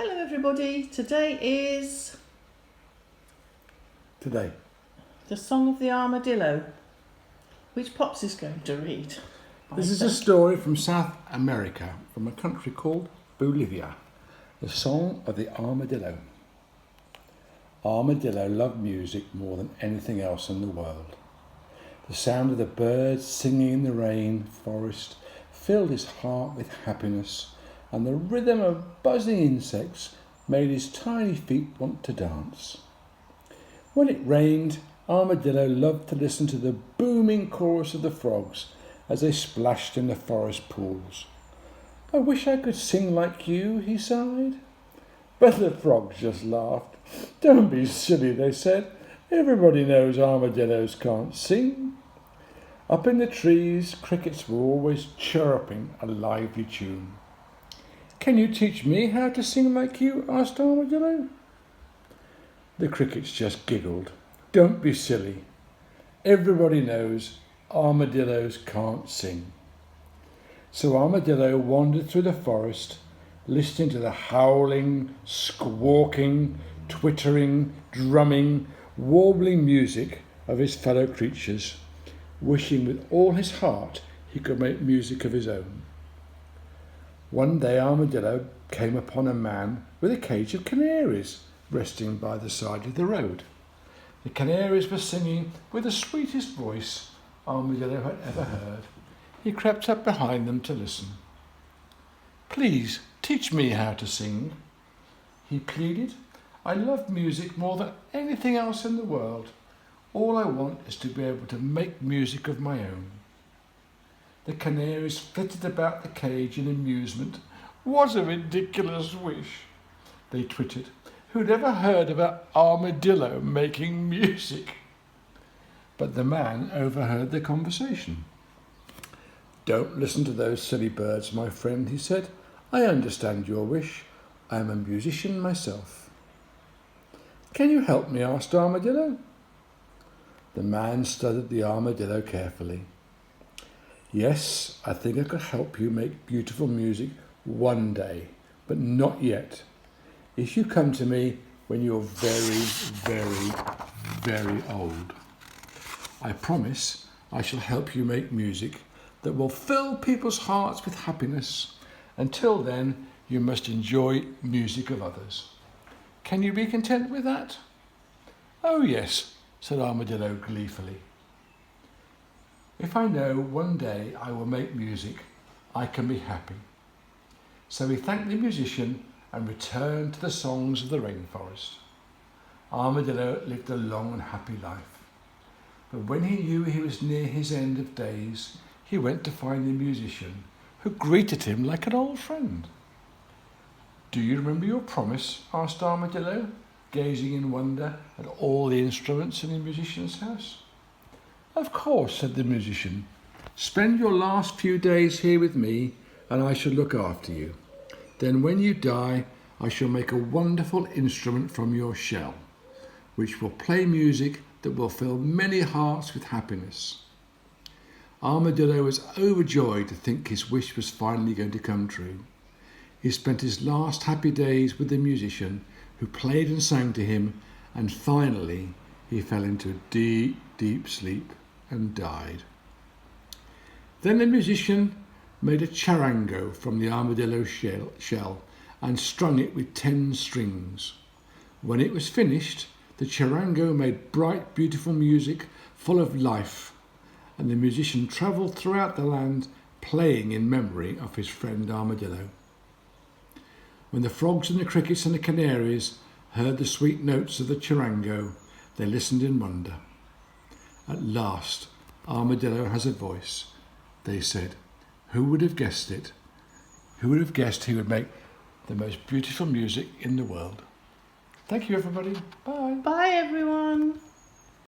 Hello everybody, today is the Song of the Armadillo, which Pops is going to read. This is a story from South America, from a country called Bolivia. The Song of the Armadillo. Armadillo loved music more than anything else in the world. The sound of the birds singing in the rain forest filled his heart with happiness, and the rhythm of buzzing insects made his tiny feet want to dance. When it rained, Armadillo loved to listen to the booming chorus of the frogs as they splashed in the forest pools. "I wish I could sing like you," he sighed. But the frogs just laughed. "Don't be silly," they said. "Everybody knows armadillos can't sing." Up in the trees, crickets were always chirruping a lively tune. "Can you teach me how to sing like you?" asked Armadillo. The crickets just giggled. "Don't be silly. Everybody knows armadillos can't sing." So Armadillo wandered through the forest, listening to the howling, squawking, twittering, drumming, warbling music of his fellow creatures, wishing with all his heart he could make music of his own. One day Armadillo came upon a man with a cage of canaries resting by the side of the road. The canaries were singing with the sweetest voice Armadillo had ever heard. He crept up behind them to listen. "Please teach me how to sing," he pleaded. "I love music more than anything else in the world. All I want is to be able to make music of my own." The canaries flitted about the cage in amusement. "What a ridiculous wish," they twittered. "Who'd ever heard of an armadillo making music?" But the man overheard the conversation. "Don't listen to those silly birds, my friend," he said. "I understand your wish. I am a musician myself." "Can you help me?" asked Armadillo. The man studied the armadillo carefully. "Yes, I think I could help you make beautiful music one day, but not yet. If you come to me when you're very, very, very old, I promise I shall help you make music that will fill people's hearts with happiness. Until then, you must enjoy music of others. Can you be content with that?" "Oh yes," said Armadillo gleefully. "If I know one day I will make music, I can be happy." So he thanked the musician and returned to the songs of the rainforest. Armadillo lived a long and happy life. But when he knew he was near his end of days, he went to find the musician, who greeted him like an old friend. "Do you remember your promise?" asked Armadillo, gazing in wonder at all the instruments in the musician's house. "Of course," said the musician. "Spend your last few days here with me, and I shall look after you. Then when you die, I shall make a wonderful instrument from your shell, which will play music that will fill many hearts with happiness." Armadillo was overjoyed to think his wish was finally going to come true. He spent his last happy days with the musician, who played and sang to him, and finally he fell into a deep, deep sleep and died. Then the musician made a charango from the armadillo shell and strung it with 10 strings. When it was finished, the charango made bright, beautiful music full of life, and the musician travelled throughout the land playing in memory of his friend Armadillo. When the frogs and the crickets and the canaries heard the sweet notes of the charango, they listened in wonder. "At last, Armadillo has a voice," they said. "Who would have guessed it? Who would have guessed he would make the most beautiful music in the world?" Thank you, everybody. Bye. Bye everyone.